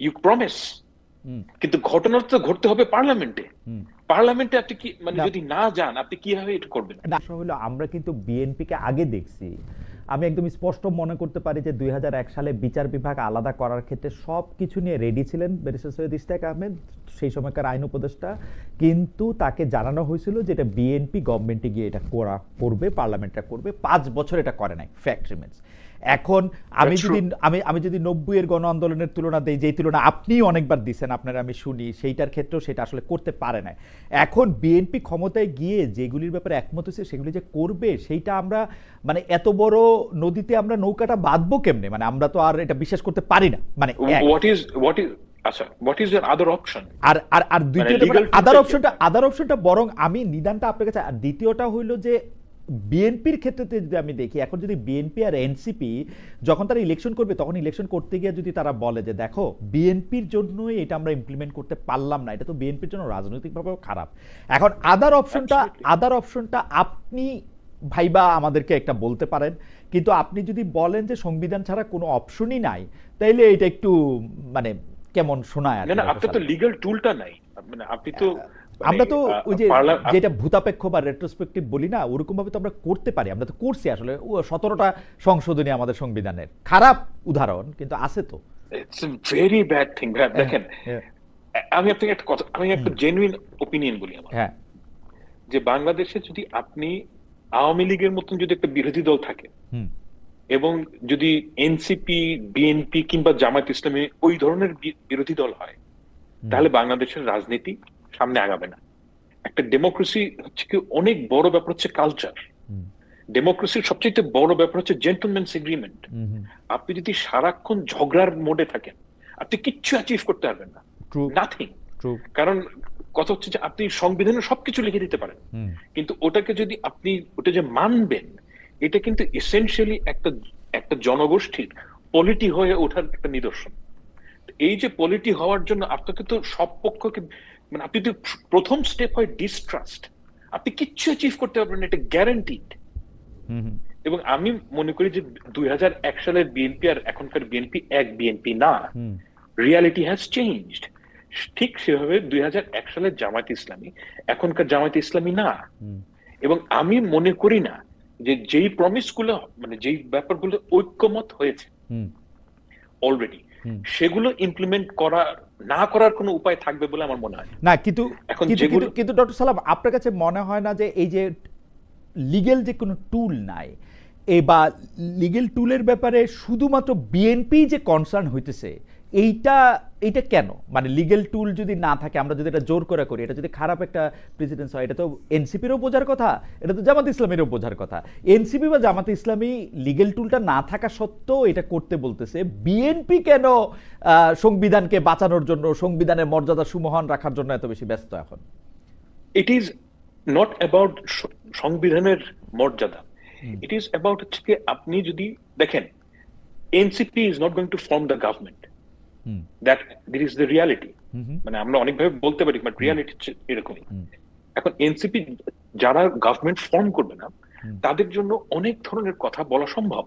You promise, কিন্তু ঘটনা তো ঘটতে হবে পার্লামেন্টে। পার্লামেন্টে আপনি কি মানে যদি না যান আপনি কিভাবে এটা করবেন? হলো আমরা কিন্তু বিএনপিকে আগে দেখছি, আমি একদম স্পষ্ট মনে করতে পারি যে 2001 সালে বিচার বিভাগ আলাদা করার ক্ষেত্রে সব কিছু নিয়ে রেডি ছিলেন ব্যারিস্টার সৈয়দ ইশতিয়াক আহমেদ, সেই সময়কার আইন উপদেষ্টা, কিন্তু তাকে জানানো হয়েছিল যে এটা বিএনপি গভর্নমেন্টে গিয়ে এটা করবে, পার্লামেন্টটা করবে। 5 বছর এটা করে নাই, ফ্যাক্ট রিমেন্স। এখন আমি যদি 90-এর গণ আন্দোলনের তুলনা দেই, যেই তুলনা আপনি অনেকবার দিচ্ছেন, আপনারা আমি শুনি, সেইটার ক্ষেত্রেও সেটা আসলে করতে পারে না। এখন বিএনপি ক্ষমতায় গিয়ে যেগুলির ব্যাপারে একমত হয়েছে সেগুলি যে করবে, সেইটা আমরা মানে এত বড় নদীতে আমরা নৌকাটা বাঁধবো কেমনে? মানে আমরা তো আর এটা বিশ্বাস করতে পারি না। মানে আচ্ছা, what is your other option? আর দ্বিতীয়টা আদার অপশনটা বরং আমি নিদানটা আপনার কাছে। আর দ্বিতীয়টা হইলো যে বিএনপির ক্ষেত্রে যদি আমি দেখি, এখন যদি বিএনপি আর এনসিপি যখন তারা ইলেকশন করবে, তখন ইলেকশন করতে গিয়ে যদি তারা বলে যে দেখো বিএনপির জন্যই এটা আমরা ইমপ্লিমেন্ট করতে পারলাম না, এটা তো বিএনপির জন্য রাজনৈতিকভাবেও খারাপ। এখন আদার অপশনটা আপনি ভাইবা আমাদেরকে একটা বলতে পারেন, কিন্তু আপনি যদি বলেন যে সংবিধান ছাড়া কোনো অপশনই নাই, তাইলে এটা একটু মানে কেমন শোনায়। না, আপনার তো লিগ্যাল টুলটা নাই। মানে আপনি তো আমরা তো ওই যে যেটা ভূতাপেক্ষ বা রেট্রোস্পেক্টিভ বলি না, ওরকম ভাবে তো আমরা করতে পারি। আমরা তো করছি আসলে 17টা সংশোধনী আমাদের সংবিধানের, খারাপ উদাহরণ কিন্তু আছে তো। It's a very bad thing. দেখেন, আমি আপনাকে একটা কথা, আমি একটা জেনুইন ওপিনিয়ন বলি আমার, যে বাংলাদেশে যদি আপনি আওয়ামী লীগের মতন যদি একটা বিরোধী দল থাকে এবং যদি এনসিপি, বিএনপি কিংবা জামায়াত ইসলামী ওই ধরনের বিরোধী দল হয়, তাহলে বাংলাদেশের রাজনীতি সামনে আগাবে না। একটা ডেমোক্রেসি হচ্ছে কি অনেক বড় ব্যাপার হচ্ছে কালচার। ডেমোক্রেসির সবচেয়ে বড় ব্যাপার হচ্ছে জেন্টলম্যানস এগ্রিমেন্ট। আপনি যদি সারাক্ষণ ঝগড়ার মোডে থাকেন, আপনি কিচ্ছু অ্যাচিভ করতে পারবেন না, নাথিং। কারণ কথা হচ্ছে যে আপনি সংবিধানে সবকিছু লিখে দিতে পারেন, কিন্তু ওটাকে যদি আপনি ওটা যে মানবেন, এটা কিন্তু এসেনশিয়ালি একটা জনগোষ্ঠীর পলিটি হয়ে ওঠার একটা নিদর্শন। এই যে পলিটি হওয়ার জন্য আপনাকে তো সব পক্ষকে মানে আপনি তো প্রথম স্টেপ হয় ডিস্ট্রাস্ট। আপনি কিচ্ছু অ্যাচিভ করতে পারবেন না, এটা গ্যারান্টিড। এবং আমি মনে করি যে 2001 সালের বিএনপি আর এখনকার বিএনপি এক বিএনপি না। Reality has changed. ঠিক সেভাবে 2001 সালের জামায়াত ইসলামী এখনকার জামায়াত ইসলামী না। এবং আমি মনে করি না যে যেই প্রমিস গুলো মানে যেই ব্যাপারগুলো ঐক্যমত হয়েছে অলরেডি, সেগুলো ইমপ্লিমেন্ট না করার কোনো উপায় থাকবে বলে আমার মনে হয় না। কিন্তু ডক্টর সালাম, আপনার কাছে মনে হয় না যে এই যে লিগ্যাল যে কোনো টুল নাই, বা লিগ্যাল টুলের ব্যাপারে শুধুমাত্র বিএনপি যে কনসার্ন হইতেছে, এইটা কেন? মানে লিগ্যাল টুল যদি না থাকে, আমরা যদি এটা জোর করে করি, এটা যদি খারাপ একটা প্রেসিডেন্স হয়, এটা তো এনসিপিরও বোঝার কথা, এটা তো জামাত ইসলামীরও বোঝার কথা। এনসিপি বা জামাত ইসলামী লিগ্যাল টুলটা না থাকা সত্ত্বেও এটা করতে বলতেছে, বিএনপি কেন সংবিধানকে বাঁচানোর জন্য, সংবিধানের মর্যাদা সুমহান রাখার জন্য এত বেশি ব্যস্ত এখন? ইট ইজ নট অ্যাবাউট সংবিধানের মর্যাদা, ইট ইজ অ্যাবাউট হচ্ছে আপনি যদি দেখেন NCP is not going to form the government, that is the reality. মানে আমরা অনেকভাবে বলতে পারি, বাট রিয়ালিটি এরকমই। এখন এনসিপি যারা গভর্নমেন্ট ফর্ম করবে না, তাদের জন্য অনেক ধরনের কথা বলা সম্ভব।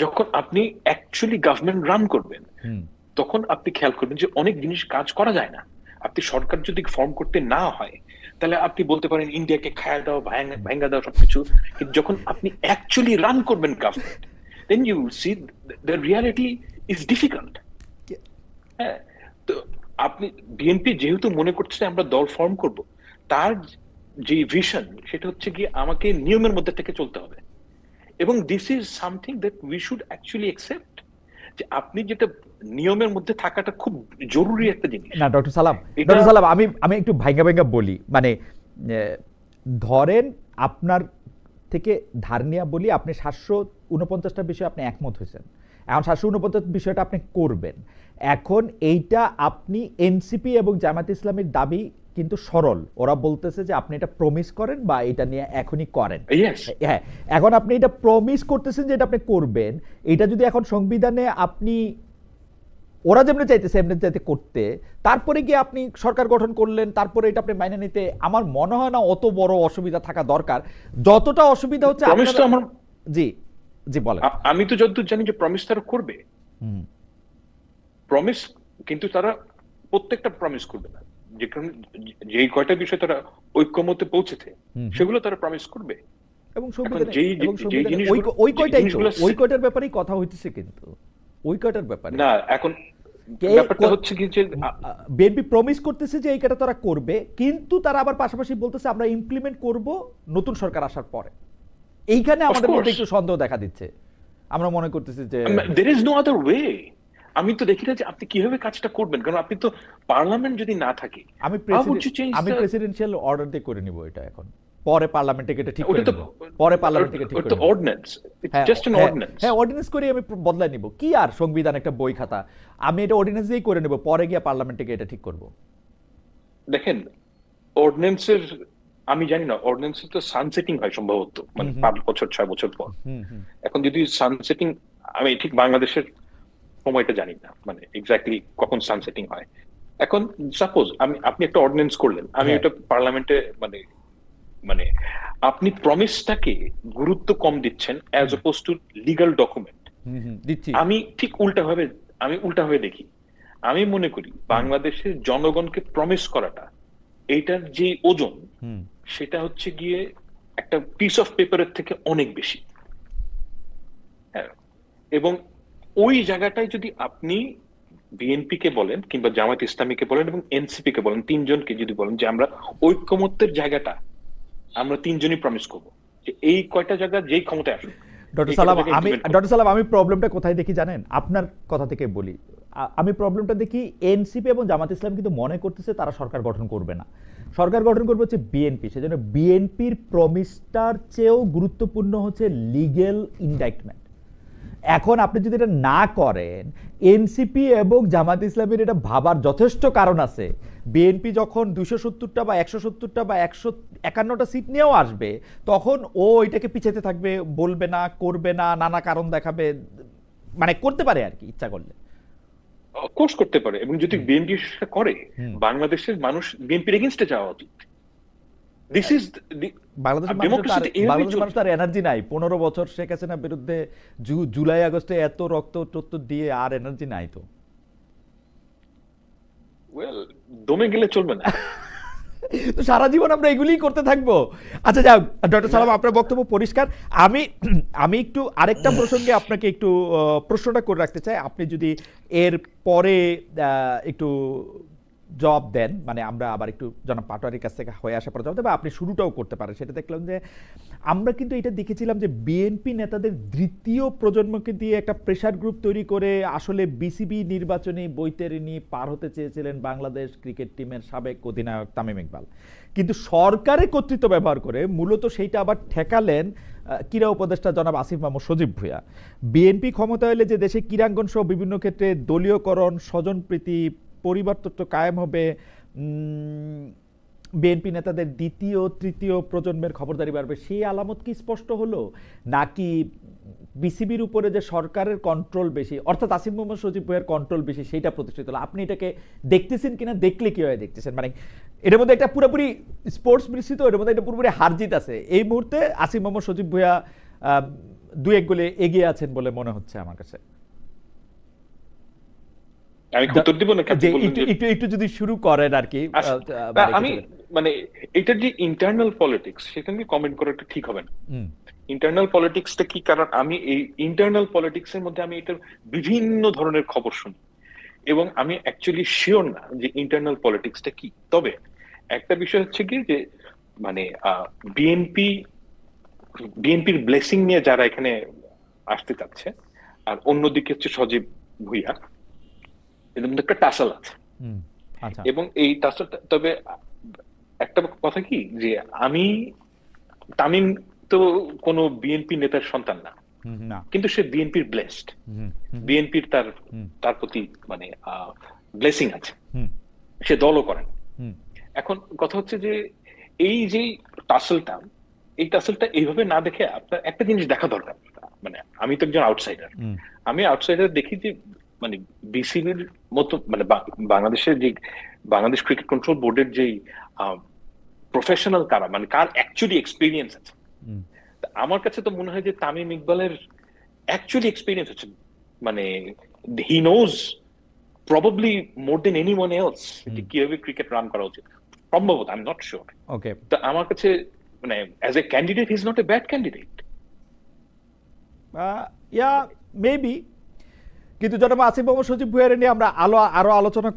যখন আপনি অ্যাকচুয়ালি গভর্নমেন্ট রান করবেন, তখন আপনি খেয়াল করবেন যে অনেক জিনিস কাজ করা যায় না। আপনি সরকার যদি ফর্ম করতে না হয়, তাহলে আপনি বলতে পারেন ইন্ডিয়াকে খায়া দাও, ভাঙ্গা দাও, সবকিছু। কিন্তু যখন আপনি অ্যাকচুয়ালি রান করবেন government, then you will see the reality is difficult. হ্যাঁ, তো আপনি বিএনপি যেহেতু মনে করছে আমরা দল ফর্ম করব, তার যে ভিশন সেটা হচ্ছে কি আমাকে নিয়মের মধ্যে থেকে চলতে হবে। এবং this is something that we should actually accept, যে আপনি যেটা নিয়মের মধ্যে থাকাটা খুব জরুরি একটা জিনিস। না ডক্টর সালাম, আমি একটু ভাঙ্গা বলি, মানে ধরেন আপনার থেকে ধার নিয়ে বলি, আপনি 749টা বিষয়ে আপনি একমত হয়েছেন, এখন 749 বিষয়টা আপনি করবেন। এখন এইটা আপনি এনসিপি এবং জামায়াত ইসলামীর দাবি কিন্তু সরল, ওরা বলতেছে যে আপনি এটা প্রমিস করেন বা এটা নিয়ে এখনই করেন। হ্যাঁ, এখন আপনি এটা প্রমিস করতেছেন যে এটা আপনি করবেন, এটা যদি এখন সংবিধানে আপনি ওরা যেমনি চাইতেছে এমনি চাইতে করতে, তারপরে গিয়ে আপনি সরকার গঠন করলেন, তারপরে এটা আপনি মাইনে নিতে, আমার মনে হয় না অত বড় অসুবিধা থাকা দরকার। যতটা অসুবিধা হচ্ছে জি বলেন। আমি তো যতদূর জানি যে প্রমিস তারা করবে। প্রমিস, কিন্তু তারা প্রত্যেকটা প্রমিস করবে না। যেই কয়টা বিষয় তারা ঐক্যমতে পৌঁছেছে সেগুলো তারা প্রমিস করবে। এবং সংবিধানে ওই কয়টার ব্যাপারেই কথা হইতেছে, কিন্তু ওই কয়টার ব্যাপারে না। এখন ব্যাপারটা হচ্ছে কি যে বিএনপি প্রমিস করতেছে যে এই কয়টা তারা করবে, কিন্তু তারা আবার পাশাপাশি বলতেছে আমরা ইমপ্লিমেন্ট করব নতুন সরকার আসার পরে। এইখানে আমাদের মধ্যে একটু সন্দেহ দেখা দিচ্ছে। আমরা মনে করতেছি যে there is no other way। আমি তো দেখি না যে আপনি কিভাবে কাজটা করবেন, কারণ আপনি তো পার্লামেন্ট যদি না থাকে। আমি প্রেসিডেন্সিয়াল অর্ডার দিয়ে করে নিব এটা, এখন পরে পার্লামেন্টে এটা ঠিক করে নিব, পরে পার্লামেন্টে ঠিক করে নিব। Ordinance, it's just an ordinance. হ্যাঁ, অর্ডিন্যান্স করে আমি বদলাই নিব, কি আর সংবিধান একটা বই খাতা, আমি এটা অর্ডিন্যান্স দিয়েই করে নেব, পরে গিয়ে পার্লামেন্টে গিয়ে এটা ঠিক করব। দেখেন অর্ডিন্যান্সের, আমি জানি না অর্ডিন্যান্সের তো সানসেটিং হয় সম্ভবত, মানে 5 বছর 6 বছর পর। এখন যদি সানসেটিং, আমি ঠিক বাংলাদেশের সময়টা জানি না মানে এক্স্যাক্টলি কখন সানসেটিং হয়। এখন সাপোজ আপনি একটা অর্ডিন্যান্স করলেন, আমি এটা পার্লামেন্টে মানে আপনি প্রমিসটাকে গুরুত্ব কম দিচ্ছেন as opposed to legal document. আমি ঠিক উল্টাভাবে দেখি। আমি মনে করি বাংলাদেশের জনগণকে প্রমিস করাটা, এইটার যে ওজন সেটা হচ্ছে গিয়ে একটা পিস অফ পেপারের থেকে অনেক বেশি। হ্যাঁ, এবং ওই জায়গাটায় যদি আপনি বিএনপি কে বলেন কিংবা জামায়াত ইসলামীকে বলেন এবং এনসিপি কে বলেন, তিনজনকে যদি বলেন যে আমরা ঐক্যমত্যের জায়গাটা আমরা তিনজনই প্রমিস করবো যে এই কয়টা জায়গা যেই ক্ষমতায় আসুক। ডক্টর সালাম, আমি প্রবলেমটা কোথায় দেখি জানেন? আপনার কথা থেকে বলি। আমি প্রবলেমটা দেখি এনসিপি এবং জামাত ইসলাম কিন্তু মনে করতেছে তারা সরকার গঠন করবে না, সরকার গঠন করবে হচ্ছে বিএনপি। সেজন্য বিএনপির প্রমিসটার চেয়েও গুরুত্বপূর্ণ হচ্ছে লিগ্যাল ইনডাইটমেন্ট। এখন আপনি যদি এটা না করেন, এনসিপি এবং জামাত ইসলামের এটা ভাবার যথেষ্ট কারণ আছে। বিএনপি যখন 270টা বা 170টা বা 151টা সিট নিয়েও আসবে, তখন ও এটাকে পিছাতে থাকবে, বলবে না, করবে না, নানা কারণ দেখাবে, মানে করতে পারে আর কি ইচ্ছা করলে। কোর্স করতে পারে, এবং যদি বিএনপি করে বাংলাদেশের মানুষ বিএনপির এগেইনস্টে যাওয়া উচিত। দিস ইজ বাংলাদেশের মানুষ তার এনার্জি নাই। 15 বছর শেখ হাসিনার বিরুদ্ধে জুলাই আগস্টে এত রক্ত টক্ত দিয়ে আর এনার্জি নাই তো। ওয়েল, দমে গেলে চলবে না। তো সারা জীবন আমরা এগুলিই করতে থাকবো। আচ্ছা যাও, ডক্টর সালাম আপনার বক্তব্য পরিষ্কার। আমি একটু আরেকটা প্রসঙ্গে আপনাকে একটু প্রশ্নটা করে রাখতে চাই, আপনি যদি এর পরে একটু জবাব দেন, মানে আমরা আবার একটু জনাব পাটোয়ারির কাছ থেকে হয়ে আসার পর জবাব দেবো, আপনি শুরুটাও করতে পারেন। সেটা দেখলাম যে আমরা কিন্তু এটা দেখেছিলাম যে বিএনপি নেতাদের দ্বিতীয় প্রজন্মকে দিয়ে একটা প্রেসার গ্রুপ তৈরি করে আসলে বিসিবি নির্বাচনী বৈতরণী পার হতে চেয়েছিলেন বাংলাদেশ ক্রিকেট টিমের সাবেক অধিনায়ক তামিম ইকবাল, কিন্তু সরকারের কর্তৃত্ব ব্যবহার করে মূলত সেইটা আবার ঠেকালেন ক্রীড়া উপদেষ্টা জনাব আসিফ মাহমুদ সজীব ভূঁইয়া। বিএনপি ক্ষমতা হলে যে দেশে ক্রীড়াঙ্গন সহ বিভিন্ন ক্ষেত্রে দলীয়করণ, স্বজনপ্রীতি, পরিবারতত্ত্ব কায়েম হবে, বিএনপি নেতাদের দ্বিতীয় তৃতীয় প্রজন্মের খবরদারি বাড়বে, সেই আলামত কি স্পষ্ট হলো, নাকি বিসিবির উপরে যে সরকারের কন্ট্রোল বেশি, অর্থাৎ আসিফ মোহাম্মদ সজীব ভূঁইয়ার কন্ট্রোল বেশি, সেইটা প্রতিষ্ঠিত হলো? আপনি এটাকে দেখতেছেন কিনা, দেখলে কিভাবে দেখতেছেন? মানে এটার মধ্যে একটা পুরোপুরি স্পোর্টস মিশ্রিত, এটার মধ্যে একটা পুরোপুরি হারজিত আছে। এই মুহূর্তে আসিফ মোহাম্মদ সজীব ভূঁইয়া 2-1 গোলে এগিয়ে আছেন বলে মনে হচ্ছে আমার কাছে। আমি উত্তর দিব না, একটু যদি শুরু করেন আর কি। আমি মানে এটার যে ইন্টারনাল পলিটিক্স, সেখানে কমেন্ট করাটা ঠিক হবে না। ইন্টারনাল পলিটিক্সটা কি, কারণ আমি এই ইন্টারনাল পলিটিক্স এর মধ্যে আমি এটার বিভিন্ন ধরনের খবর শুনি এবং আমি অ্যাকচুয়ালি শিওর না যে ইন্টারনাল পলিটিক্সটা কি। তবে একটা বিষয় হচ্ছে কি যে মানে বিএনপির ব্লেসিং নিয়ে যারা এখানে আসতে চাচ্ছে, আর অন্যদিকে হচ্ছে সজীব ভূঁইয়া, এদের মধ্যে একটা টাসাল আছে। এবং এই টাসালটা, তবে একটা কথা কি যে তামিম তো কোনো বিএনপি নেতার সন্তান না, কিন্তু সে বিএনপির ব্লেসড, বিএনপির তার প্রতি মানে ব্লেসিং আছে, সে দলও করেন। এখন কথা হচ্ছে যে এই যে টাসেলটা, এই টাসেলটা এইভাবে না দেখে আপনার একটা জিনিস দেখা দরকার। মানে আমি তো একজন আউটসাইডার, আমি আউটসাইডার দেখি যে মানে বিসিবির মতো মানে বাংলাদেশের যে বাংলাদেশ ক্রিকেট কন্ট্রোল বোর্ডের যে প্রফেশনাল কারা, মানে কার অ্যাকচুয়ালি এক্সপিরিয়েন্স আছে, আমার কাছে তো মনে হয় যে তামিম ইকবালের অ্যাকচুয়ালি এক্সপিরিয়েন্স আছে, মানে he knows probably more than anyone else কিভাবে ক্রিকেট রান করা উচিত, সম্ভবত, I am not sure. Okay, তো আমার কাছে মানে as a candidate he is not a bad candidate. Yeah maybe, কিন্তু জনাব আসিফ মোহাম্মদ সজীব ভুঁইয়ারে নিয়ে আমরা আরো আলোচনা